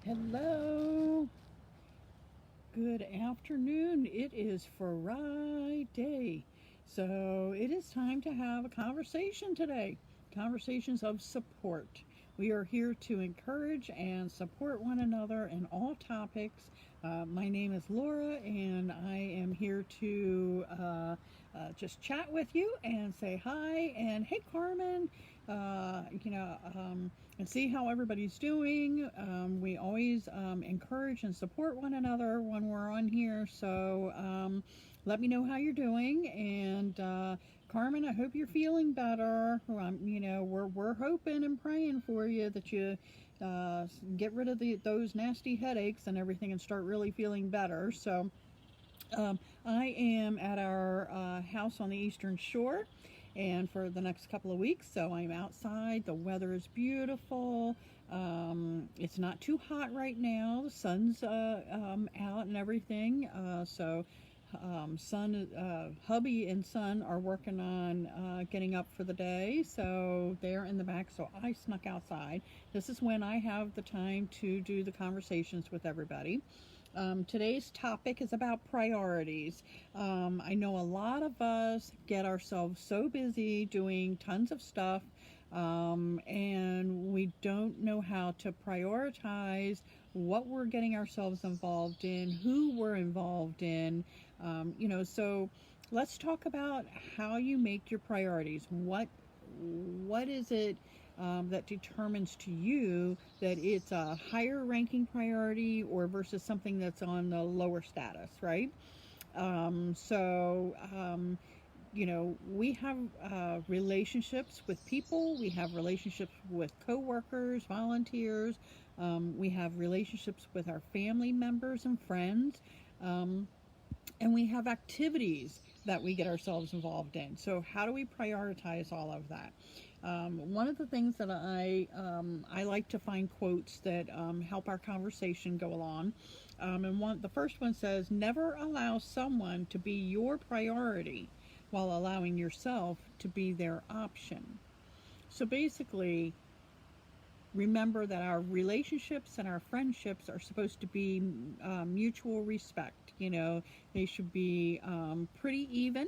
Hello. Good afternoon. It is Friday. So it is time to have a conversation today. Conversations of support. We are here to encourage and support one another in all topics. My name is Laura, and I am here to just chat with you and say hi. And hey, Carmen, uh, you know, um, and see how everybody's doing. We always encourage and support one another when we're on here. So let me know how you're doing. And Carmen, I hope you're feeling better. We're hoping and praying for you that you get rid of those nasty headaches and everything and start really feeling better. So I am at our house on the Eastern Shore, and for the next couple of weeks, so I'm outside. The weather is beautiful. It's not too hot right now. The sun's out and everything. Hubby and son are working on getting up for the day, so they're in the back. So I snuck outside. This is when I have the time to do the conversations with everybody. Today's topic is about priorities. I know a lot of us get ourselves so busy doing tons of stuff, and we don't know how to prioritize what we're getting ourselves involved in, who we're involved in. So let's talk about how you make your priorities. What is it that determines to you that it's a higher ranking priority or versus something that's on the lower status, right? Um, so, um, we have relationships with people, we have relationships with coworkers, volunteers, we have relationships with our family members and friends. Um, and we have activities that we get ourselves involved in. So how do we prioritize all of that? One of the things that I like to find quotes that help our conversation go along, the first one says, "Never allow someone to be your priority while allowing yourself to be their option." So basically, remember that our relationships and our friendships are supposed to be mutual respect. They should be pretty even.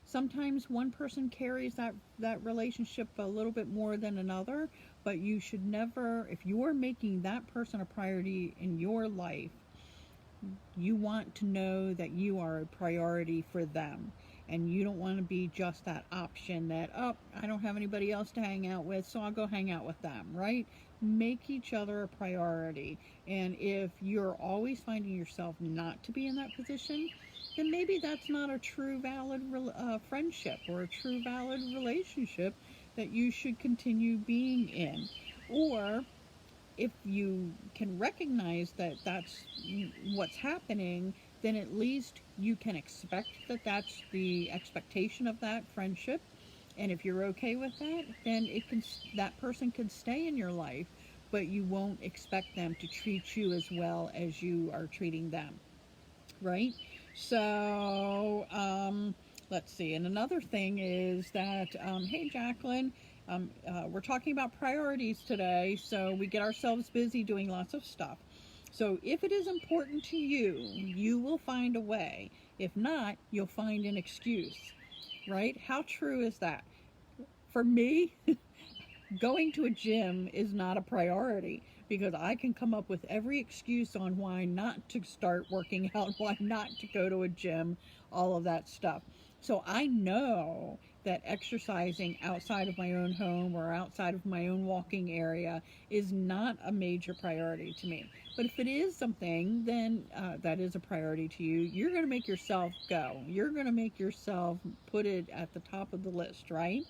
Sometimes one person carries that relationship a little bit more than another, but you should never, if you're making that person a priority in your life, you want to know that you are a priority for them, and you don't want to be just that option that, oh, I don't have anybody else to hang out with, so I'll go hang out with them, right? Make each other a priority. And if you're always finding yourself not to be in that position, then maybe that's not a true valid friendship or a true valid relationship that you should continue being in. Or if you can recognize that that's what's happening, then at least you can expect that that's the expectation of that friendship. And if you're okay with that, then that person can stay in your life, but you won't expect them to treat you as well as you are treating them, right? So, let's see. And another thing is that, hey, Jacqueline, we're talking about priorities today, so we get ourselves busy doing lots of stuff. So, if it is important to you, you will find a way. If not, you'll find an excuse, right? How true is that? For me, going to a gym is not a priority because I can come up with every excuse on why not to start working out, why not to go to a gym, all of that stuff. So I know that exercising outside of my own home or outside of my own walking area is not a major priority to me. But if it is something, then that is a priority to you. You're going to make yourself go. You're going to make yourself put it at the top of the list, right?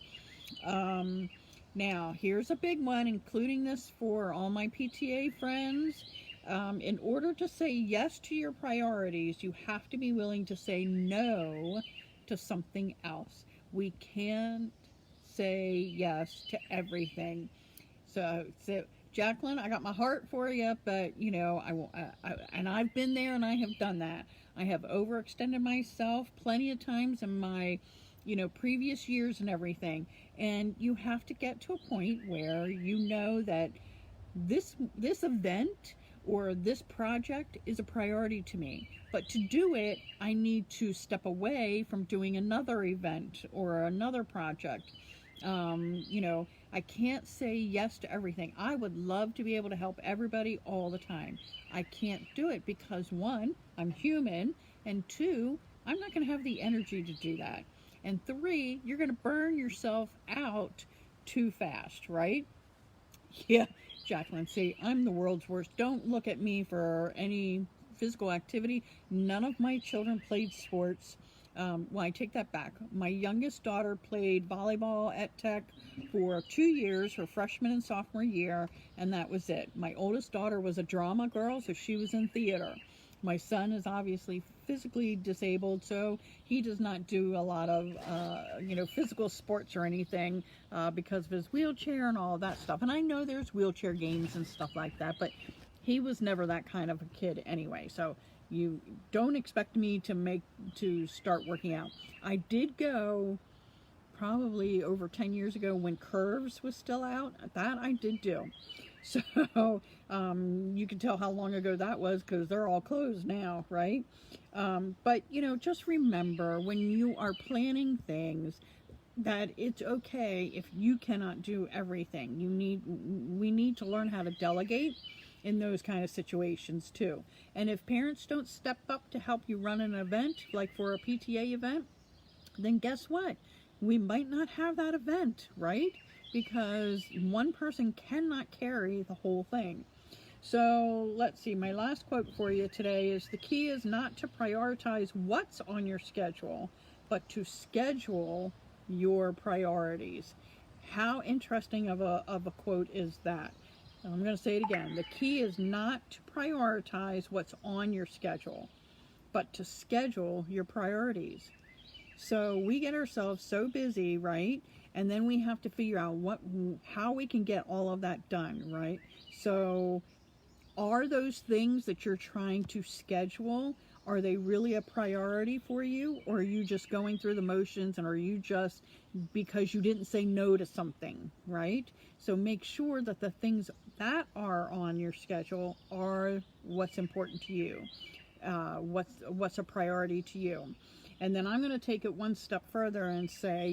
Um, Now, here's a big one, including this for all my PTA friends. In order to say yes to your priorities, you have to be willing to say no to something else. We can't say yes to everything. So Jacqueline, I got my heart for you, but and I've been there and I have done that. I have overextended myself plenty of times in my previous years and everything. And you have to get to a point where you know that this event or this project is a priority to me. But to do it, I need to step away from doing another event or another project. You know, I can't say yes to everything. I would love to be able to help everybody all the time. I can't do it because one, I'm human, and two, I'm not going to have the energy to do that. And three, you're going to burn yourself out too fast, right? Yeah, Jacqueline, see, I'm the world's worst. Don't look at me for any physical activity. None of my children played sports. Well, I take that back. My youngest daughter played volleyball at Tech for 2 years, her freshman and sophomore year, and that was it. My oldest daughter was a drama girl, so she was in theater. My son is obviously physically disabled, so he does not do a lot of, physical sports or anything because of his wheelchair and all of that stuff. And I know there's wheelchair games and stuff like that, but he was never that kind of a kid anyway. So you don't expect me to start working out. I did go probably over 10 years ago when Curves was still out. That I did do. So you can tell how long ago that was because they're all closed now, right? But, just remember when you are planning things that it's okay if you cannot do everything. We need to learn how to delegate in those kind of situations too. And if parents don't step up to help you run an event, like for a PTA event, then guess what? We might not have that event, right? Because one person cannot carry the whole thing. So let's see, my last quote for you today is the key is not to prioritize what's on your schedule, but to schedule your priorities. How interesting of a quote is that? I'm going to say it again. The key is not to prioritize what's on your schedule, but to schedule your priorities. So we get ourselves so busy, right? And then we have to figure out how we can get all of that done, right? So are those things that you're trying to schedule, are they really a priority for you? Or are you just going through the motions, and are you just because you didn't say no to something, right? So make sure that the things that are on your schedule are what's important to you, what's a priority to you. And then I'm going to take it one step further and say,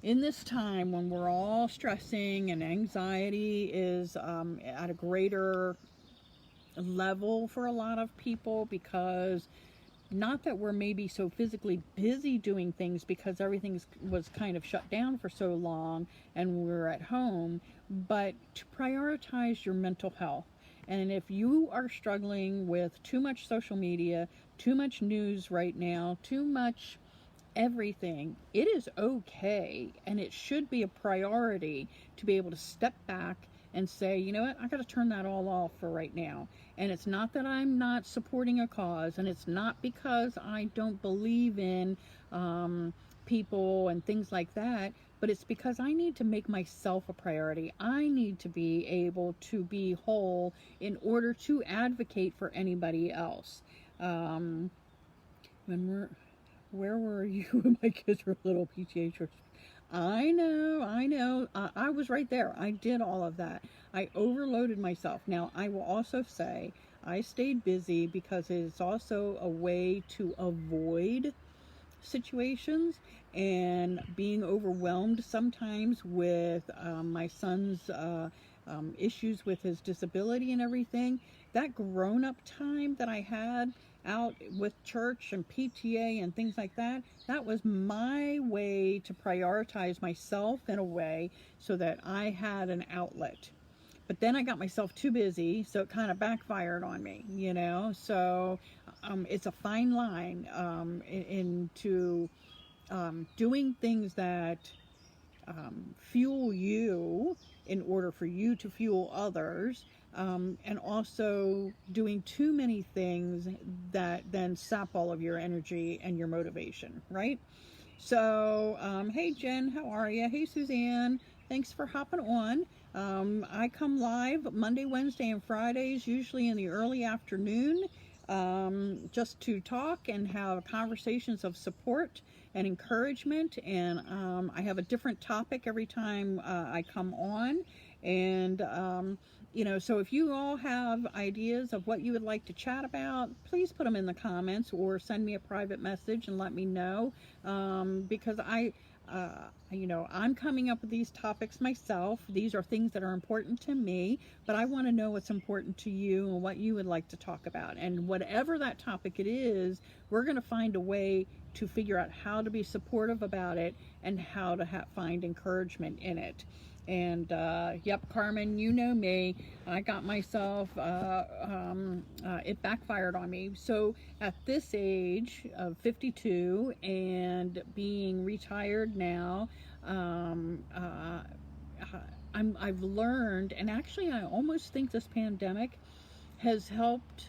in this time when we're all stressing and anxiety is at a greater level for a lot of people, because not that we're maybe so physically busy doing things because everything was kind of shut down for so long and we're at home, but to prioritize your mental health. And if you are struggling with too much social media, too much news right now, too much everything, it is okay, and it should be a priority to be able to step back and say, you know what, I got to turn that all off for right now. And it's not that I'm not supporting a cause, and it's not because I don't believe in people and things like that, but it's because I need to make myself a priority. I need to be able to be whole in order to advocate for anybody else. Where were you when my kids were little, PTA church? I know. I was right there. I did all of that. I overloaded myself. Now, I will also say I stayed busy because it's also a way to avoid situations and being overwhelmed sometimes with my son's issues with his disability and everything. That grown-up time that I had out with church and PTA and things like that, that was my way to prioritize myself in a way so that I had an outlet. But then I got myself too busy, so it kind of backfired on me, So it's a fine line into doing things that fuel you in order for you to fuel others, and also doing too many things that then sap all of your energy and your motivation, right? So, hey Jen, how are you? Hey Suzanne, thanks for hopping on. I come live Monday, Wednesday, and Fridays, usually in the early afternoon, just to talk and have conversations of support and encouragement. And I have a different topic every time I come on. And So if you all have ideas of what you would like to chat about, please put them in the comments or send me a private message and let me know. Because I'm coming up with these topics myself. These are things that are important to me, but I want to know what's important to you and what you would like to talk about. And whatever that topic it is, we're going to find a way to figure out how to be supportive about it and how to find encouragement in it. And yep, Carmen, you know me. I got myself, it backfired on me. So at this age of 52 and being retired now, I've learned, and actually I almost think this pandemic has helped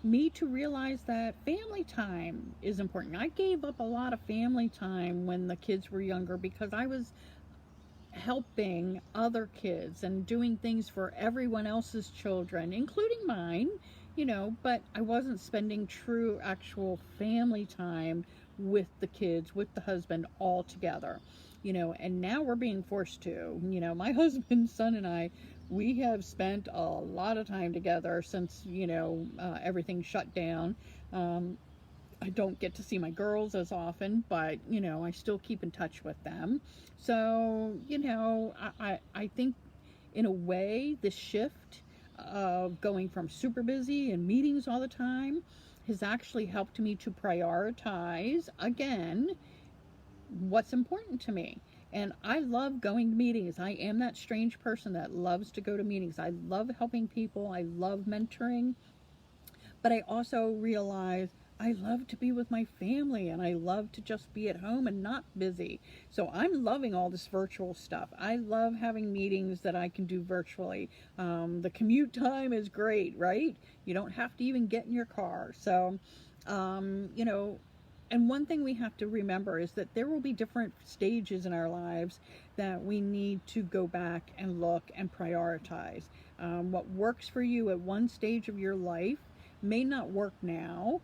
me to realize that family time is important. I gave up a lot of family time when the kids were younger because I was helping other kids and doing things for everyone else's children, including mine, but I wasn't spending true actual family time with the kids, with the husband all together, and now we're being forced to. My husband, son, and I, we have spent a lot of time together since, everything shut down. I don't get to see my girls as often, but I still keep in touch with them. So, I think in a way the shift of going from super busy and meetings all the time has actually helped me to prioritize again what's important to me. And I love going to meetings. I am that strange person that loves to go to meetings. I love helping people. I love mentoring. But I also realize I love to be with my family and I love to just be at home and not busy. So I'm loving all this virtual stuff. I love having meetings that I can do virtually. The commute time is great, right? You don't have to even get in your car. So, and one thing we have to remember is that there will be different stages in our lives that we need to go back and look and prioritize. What works for you at one stage of your life may not work now,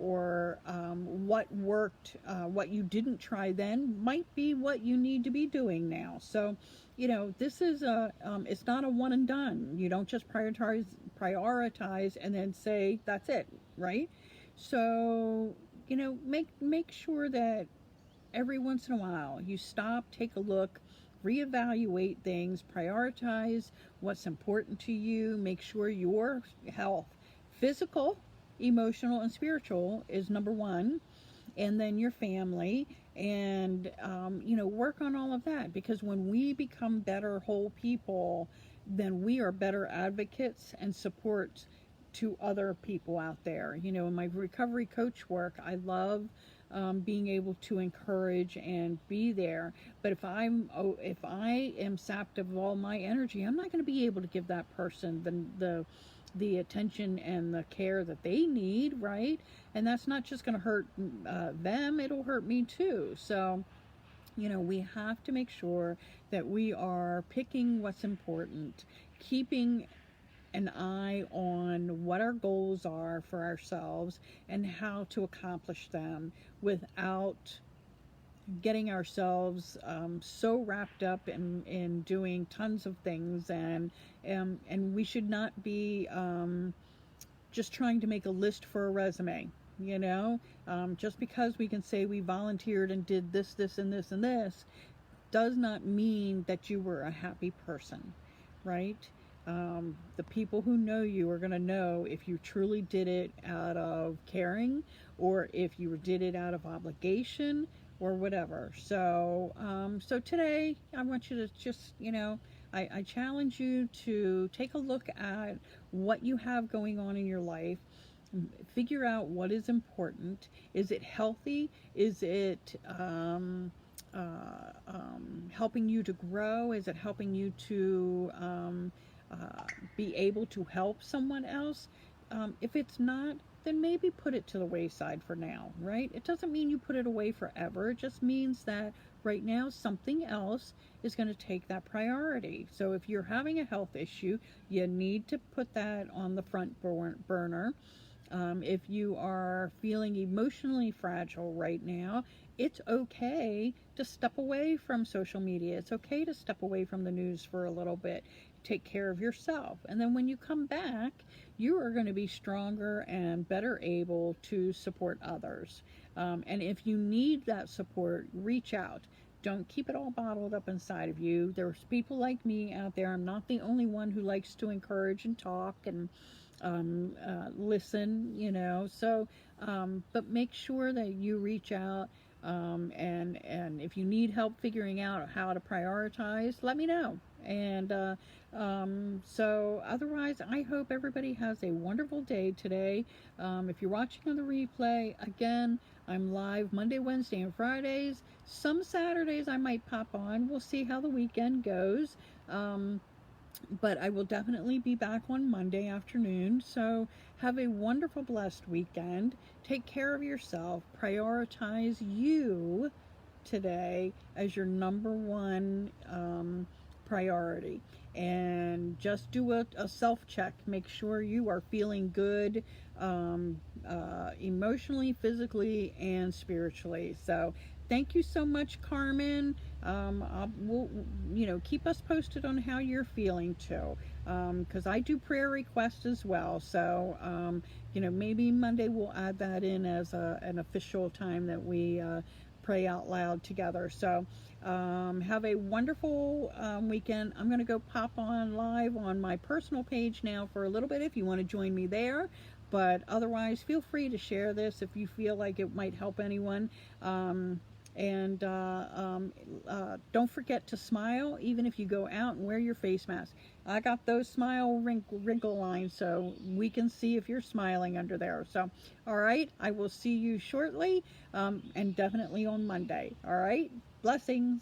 or what worked, what you didn't try then might be what you need to be doing now. So, this is it's not a one and done. You don't just prioritize and then say that's it, right? So, make sure that every once in a while you stop, take a look, reevaluate things, prioritize what's important to you, make sure your health, physical, emotional, and spiritual, is number one, and then your family, and work on all of that, because when we become better whole people, then we are better advocates and support to other people out there. In my recovery coach work, I love being able to encourage and be there. But if I am sapped of all my energy, I'm not going to be able to give that person the attention and the care that they need, right? And that's not just going to hurt them, it'll hurt me too. So, we have to make sure that we are picking what's important, keeping an eye on what our goals are for ourselves and how to accomplish them without getting ourselves so wrapped up in doing tons of things, and we should not be just trying to make a list for a resume. Just because we can say we volunteered and did this, and this, and this, does not mean that you were a happy person, right? The people who know you are going to know if you truly did it out of caring or if you did it out of obligation or whatever. So, so today I want you to just, I challenge you to take a look at what you have going on in your life. Figure out what is important. Is it healthy? Is it helping you to grow? Is it helping you to be able to help someone else? If it's not, then maybe put it to the wayside for now, right? It doesn't mean you put it away forever. It just means that right now something else is going to take that priority. So if you're having a health issue, you need to put that on the front burner. If you are feeling emotionally fragile right now, it's okay to step away from social media. It's okay to step away from the news for a little bit. Take care of yourself. And then when you come back, you are going to be stronger and better able to support others. And if you need that support, reach out. Don't keep it all bottled up inside of you. There's people like me out there. I'm not the only one who likes to encourage and talk and listen, So, but make sure that you reach out. And if you need help figuring out how to prioritize, let me know. And so otherwise, I hope everybody has a wonderful day today. If you're watching on the replay, again, I'm live Monday, Wednesday, and Fridays. Some Saturdays I might pop on. We'll see how the weekend goes. But I will definitely be back on Monday afternoon. So have a wonderful, blessed weekend. Take care of yourself. Prioritize you today as your number one priority. And just do a self-check. Make sure you are feeling good emotionally, physically, and spiritually. So thank you so much, Carmen. We'll keep us posted on how you're feeling too, because I do prayer requests as well. So, maybe Monday we'll add that in as an official time that we pray out loud together. So, have a wonderful weekend. I'm going to go pop on live on my personal page now for a little bit if you want to join me there. But otherwise, feel free to share this if you feel like it might help anyone. And don't forget to smile even if you go out and wear your face mask. I got those smile wrinkle lines so we can see if you're smiling under there. So, all right, I will see you shortly and definitely on Monday. All right, blessings.